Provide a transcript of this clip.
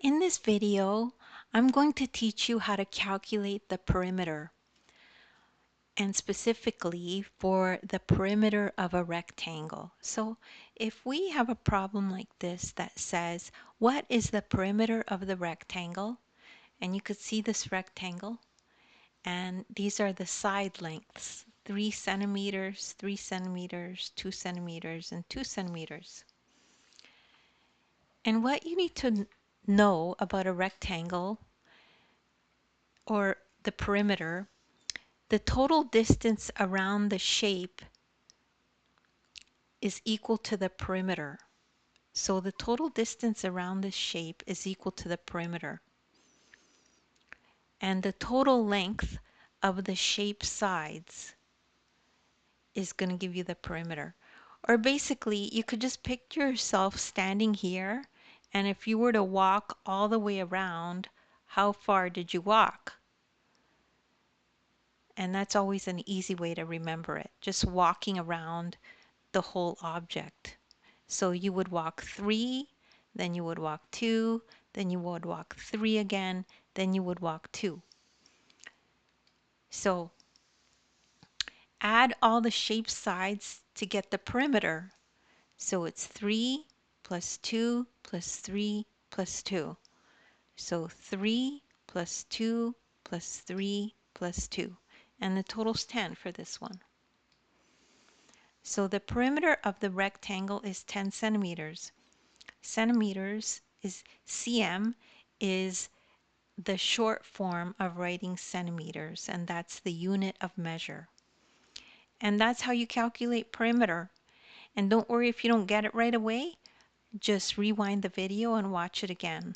In this video, I'm going to teach you how to calculate the perimeter, and specifically for the perimeter of a rectangle. So if we have a problem like this that says, what is the perimeter of the rectangle? And you could see this rectangle, and these are the side lengths, 3 centimeters, 3 centimeters, 2 centimeters, and 2 centimeters. And what you need to know about a rectangle or the perimeter, the total distance around the shape is equal to the perimeter. So the total distance around this shape is equal to the perimeter. And the total length of the shape sides is going to give you the perimeter. Or basically, you could just picture yourself standing here, and if you were to walk all the way around, how far did you walk? And that's always an easy way to remember it, just walking around the whole object. So you would walk 3, then you would walk 2, then you would walk 3 again, then you would walk 2. So add all the shape sides to get the perimeter. So it's 3 plus 2 plus 3 plus 2. So 3 plus 2 plus 3 plus 2. And the total's 10 for this one. So the perimeter of the rectangle is 10 centimeters. Centimeters is cm is the short form of writing centimeters, and that's the unit of measure. And that's how you calculate perimeter. And don't worry if you don't get it right away, just rewind the video and watch it again.